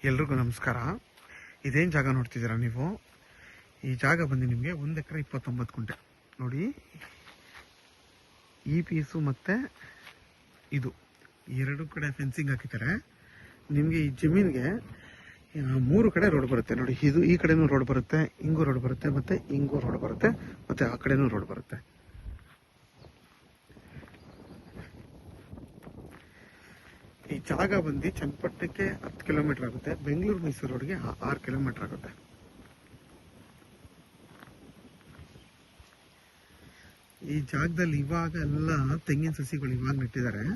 ಎಲ್ರಿಗೂ ನಮಸ್ಕಾರ. ಇದೇನು ಜಾಗ ನೋಡ್ತಿದ್ದೀರಾ ನೀವು? ಈ ಜಾಗ ಬಂದು ನಿಮಗೆ 1 ಎಕರೆ 29 ಗುಂಟೆ ನೋಡಿ. ಈ ಪೀಸು ಮತ್ತು ಇದು ಎರಡು ಕಡೆ ಫೆನ್ಸಿಂಗ್ ಹಾಕಿದ್ದಾರೆ. ನಿಮಗೆ ಈ ಜಮೀನಿಗೆ 3 ಕಡೆ ರೋಡ್ ಬರುತ್ತೆ ನೋಡಿ. ಇದು ಈ ಕಡೆನೂ ರೋಡ್ ಬರುತ್ತೆ, ಹಿಂಗೂ ರೋಡ್ ಬರುತ್ತೆ, ಮತ್ತು ಹಿಂಗೂ ರೋಡ್ ಬರುತ್ತೆ, ಮತ್ತು ಆ ಕಡೆನೂ ರೋಡ್ ಬರುತ್ತೆ. ಈ ಜಾಗ ಬಂದು ಚನ್ನಪಟ್ಟಣಕ್ಕೆ 10 ಕಿಲೋಮೀಟರ್ ಆಗುತ್ತೆ, ಬೆಂಗಳೂರು ಮೈಸೂರು ರೋಡ್ಗೆ 6 ಕಿಲೋಮೀಟರ್ ಆಗುತ್ತೆ. ಈ ಜಾಗದಲ್ಲಿ ಇವಾಗ ಎಲ್ಲ ತೆಂಗಿನ ಸಸಿಗಳು ಇವಾಗ ನೆಟ್ಟಿದ್ದಾರೆ.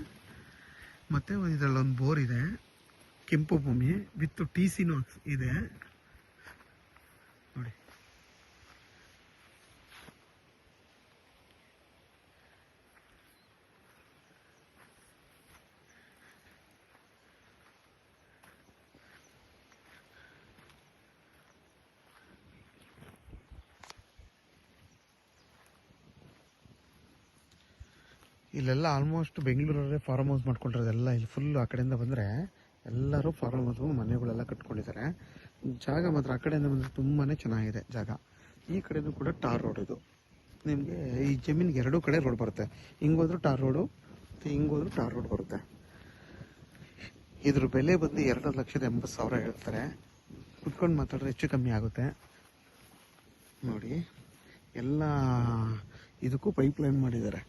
ಮತ್ತೆ ಇದರಲ್ಲೊಂದು ಬೋರ್ ಇದೆ, ಕೆಂಪು ಭೂಮಿ ವಿತ್ TCನೂ ಇದೆ ನೋಡಿ. ಇಲ್ಲೆಲ್ಲ ಆಲ್ಮೋಸ್ಟ್ ಬೆಂಗಳೂರಲ್ಲೇ ಫಾರ್ಮ್ ಹೌಸ್ ಮಾಡ್ಕೊಂಡಿರೋದೆಲ್ಲ ಇಲ್ಲಿ ಫುಲ್. ಆ ಕಡೆಯಿಂದ ಬಂದರೆ ಎಲ್ಲರೂ ಫಾರ್ಮ್ ಹೌಸ್ ಮನೆಗಳೆಲ್ಲ ಕಟ್ಕೊಂಡಿದ್ದಾರೆ. ಜಾಗ ಮಾತ್ರ ಆ ಕಡೆಯಿಂದ ಬಂದರೆ ತುಂಬಾ ಚೆನ್ನಾಗಿದೆ ಜಾಗ. ಈ ಕಡೆನೂ ಕೂಡ ಟಾರ್ ರೋಡ್. ಇದು ನಿಮಗೆ ಈ ಜಮೀನಿಗೆ 2 ಕಡೆ ರೋಡ್ ಬರುತ್ತೆ. ಹಿಂಗೋದ್ರೂ ಟಾರ್ ರೋಡು ಮತ್ತು ಹಿಂಗೋದ್ರೂ ಟಾರ್ ರೋಡ್ ಬರುತ್ತೆ. ಇದ್ರ ಬೆಲೆ ಬಂದು 2,80,000 ಹೇಳ್ತಾರೆ. ಕುತ್ಕೊಂಡು ಮಾತಾಡಿದ್ರೆ ಹೆಚ್ಚು ಕಮ್ಮಿ ಆಗುತ್ತೆ ನೋಡಿ. ಎಲ್ಲ ಇದಕ್ಕೂ ಪೈಪ್ ಲೈನ್ ಮಾಡಿದ್ದಾರೆ.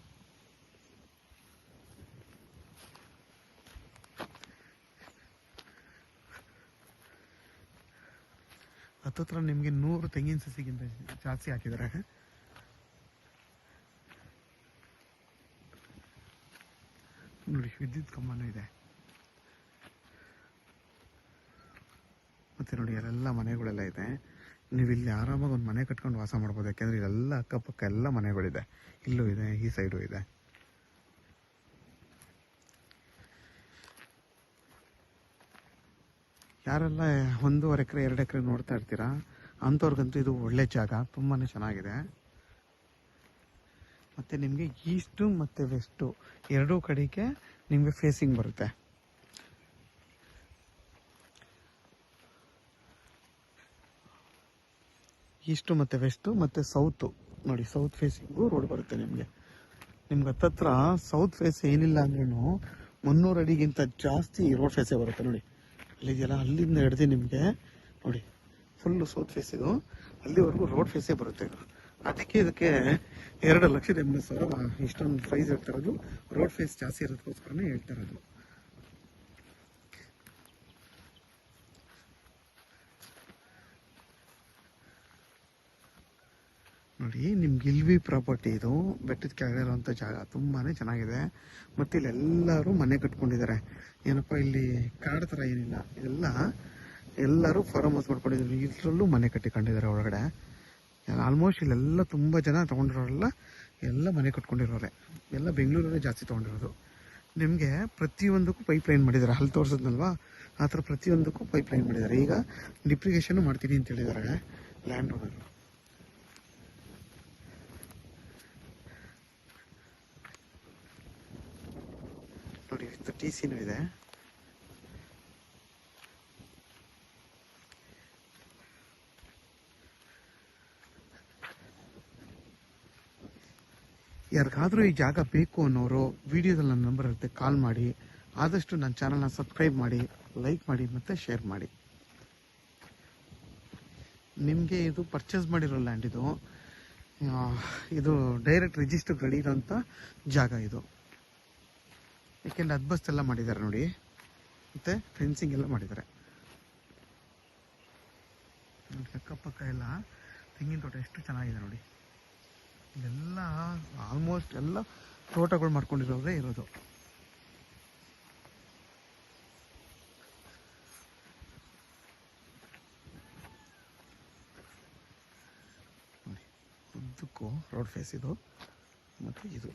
ಹತ್ತತ್ರ ನಿಮಗೆ 100 ತೆಂಗಿನ ಸಸಿಗಿಂತ ಜಾಸ್ತಿ ಹಾಕಿದ್ದಾರೆ. ನೋಡಿ, ವಿದ್ಯುತ್ ಕಂಬನೂ ಇದೆ. ಮತ್ತೆ ನೋಡಿ, ಅಲ್ಲೆಲ್ಲ ಮನೆಗಳೆಲ್ಲ ಇದೆ. ನೀವು ಇಲ್ಲಿ ಆರಾಮಾಗಿ ಒಂದು ಮನೆ ಕಟ್ಕೊಂಡು ವಾಸ ಮಾಡ್ಬೋದು. ಯಾಕೆಂದ್ರೆ ಇಲ್ಲೆಲ್ಲ ಅಕ್ಕಪಕ್ಕ ಎಲ್ಲ ಮನೆಗಳಿದೆ. ಇಲ್ಲೂ ಇದೆ, ಈ ಸೈಡು ಇದೆ. ಯಾರೆಲ್ಲ 1.5 ಎಕರೆ 2 ಎಕರೆ ನೋಡ್ತಾ ಇರ್ತೀರಾ ಅಂಥವ್ರಿಗಂತೂ ಇದು ಒಳ್ಳೆ ಜಾಗ, ತುಂಬಾ ಚೆನ್ನಾಗಿದೆ. ಮತ್ತು ನಿಮಗೆ ಈಸ್ಟು ಮತ್ತು ವೆಸ್ಟು ಎರಡೂ ಕಡೆಗೆ ನಿಮಗೆ ಫೇಸಿಂಗ್ ಬರುತ್ತೆ. ಈಸ್ಟು ಮತ್ತು ವೆಸ್ಟು ಮತ್ತು ಸೌತು ನೋಡಿ, ಸೌತ್ ಫೇಸಿಂಗು ರೋಡ್ ಬರುತ್ತೆ ನಿಮಗೆ. ಹತ್ತತ್ರ ಸೌತ್ ಫೇಸ್ ಏನಿಲ್ಲ ಅಂದ್ರೂ 300 ಅಡಿಗಿಂತ ಜಾಸ್ತಿ ರೋಡ್ ಫೇಸೇ ಬರುತ್ತೆ ನೋಡಿ. ಅಲ್ಲಿದೆಯಲ್ಲ, ಅಲ್ಲಿಂದ ಹಿಡ್ದು ನಿಮಗೆ ನೋಡಿ ಫುಲ್ಲು ಸೌತ್ ಫೇಸ್. ಇದು ಅಲ್ಲಿವರೆಗೂ ರೋಡ್ ಫೇಸೇ ಬರುತ್ತೆ. ಅದಕ್ಕೆ ಇದಕ್ಕೆ 2,80,000 ಇಷ್ಟೊಂದು ಪ್ರೈಸ್ ಹೇಳ್ತಾ ಇರೋದು. ರೋಡ್ ಫೇಸ್ ಜಾಸ್ತಿ ಇರೋದಕ್ಕೋಸ್ಕರನೇ ಹೇಳ್ತಾ ಇರೋದು. ನೋಡಿ, ನಿಮ್ಗೆ ಇಲ್ವಿ ಪ್ರಾಪರ್ಟಿ. ಇದು ಬೆಟ್ಟದ ಕೆಳಗೆ ಇರುವಂಥ ಜಾಗ, ತುಂಬಾ ಚೆನ್ನಾಗಿದೆ. ಮತ್ತು ಇಲ್ಲೆಲ್ಲರೂ ಮನೆ ಕಟ್ಕೊಂಡಿದ್ದಾರೆ. ಏನಪ್ಪ, ಇಲ್ಲಿ ಕಾಡು ಥರ ಏನಿಲ್ಲ, ಎಲ್ಲರೂ ಫಾರ್ಮ್ ಹೌಸ್ ಮಾಡ್ಕೊಂಡಿದ್ದಾರೆ. ಇಷ್ಟರಲ್ಲೂ ಮನೆ ಕಟ್ಟಿಕೊಂಡಿದ್ದಾರೆ ಒಳಗಡೆ. ಆಲ್ಮೋಸ್ಟ್ ಇಲ್ಲೆಲ್ಲ ತುಂಬ ಜನ ತೊಗೊಂಡಿರೋರೆಲ್ಲ ಎಲ್ಲ ಮನೆ ಕಟ್ಕೊಂಡಿರೋರೆ. ಎಲ್ಲ ಬೆಂಗಳೂರಲ್ಲೇ ಜಾಸ್ತಿ ತೊಗೊಂಡಿರೋದು. ನಿಮಗೆ ಪ್ರತಿಯೊಂದಕ್ಕೂ ಪೈಪ್ ಲೈನ್ ಮಾಡಿದ್ದಾರೆ. ಅಲ್ಲಿ ತೋರಿಸಿದ್ನಲ್ವಾ, ಆ ಥರ ಪ್ರತಿಯೊಂದಕ್ಕೂ ಪೈಪ್ ಲೈನ್ ಮಾಡಿದ್ದಾರೆ. ಈಗ ಡಿಪ್ರಿಗೇಷನ್ನು ಮಾಡ್ತೀನಿ ಅಂತ ಹೇಳಿದ್ದಾರೆ ಲ್ಯಾಂಡ್ ಓನರು. ನೋಡಿ, ವಿತ್ TCನೂ ಇದೆ. ಯಾರಿಗಾದರೂ ಈ ಜಾಗ ಬೇಕು ಅನ್ನೋರು ವಿಡಿಯೋದಲ್ಲಿ ನನ್ನ ನಂಬರ್ ಇರುತ್ತೆ, ಕಾಲ್ ಮಾಡಿ. ಆದಷ್ಟು ನನ್ನ ಚಾನಲ್ನ ಸಬ್ಸ್ಕ್ರೈಬ್ ಮಾಡಿ, ಲೈಕ್ ಮಾಡಿ ಮತ್ತು ಶೇರ್ ಮಾಡಿ. ನಿಮಗೆ ಇದು ಪರ್ಚೇಸ್ ಮಾಡಿರೋ ಲ್ಯಾಂಡ್. ಇದು ಡೈರೆಕ್ಟ್ ರಿಜಿಸ್ಟರ್ ರೆಡಿ ಇರೋಂಥ ಜಾಗ ಇದು. ಯಾಕೆಂದರೆ ಅದ್ಬಸ್ತ್ ಎಲ್ಲ ಮಾಡಿದ್ದಾರೆ ನೋಡಿ, ಮತ್ತು ಫೆನ್ಸಿಂಗ್ ಎಲ್ಲ ಮಾಡಿದ್ದಾರೆ ನೋಡಿ. ಅಕ್ಕಪಕ್ಕ ಎಲ್ಲ ತೆಂಗಿನ ತೋಟ ಎಷ್ಟು ಚೆನ್ನಾಗಿದೆ ನೋಡಿ. ಇದೆಲ್ಲ ಆಲ್ಮೋಸ್ಟ್ ಎಲ್ಲ ತೋಟಗಳು ಮಾಡ್ಕೊಂಡಿರೋದೇ ಇರೋದು. ನೋಡಿ, ಉದ್ದಕ್ಕೂ ರೋಡ್ ಫೇಸ್ ಇದು. ಮತ್ತು ಇದು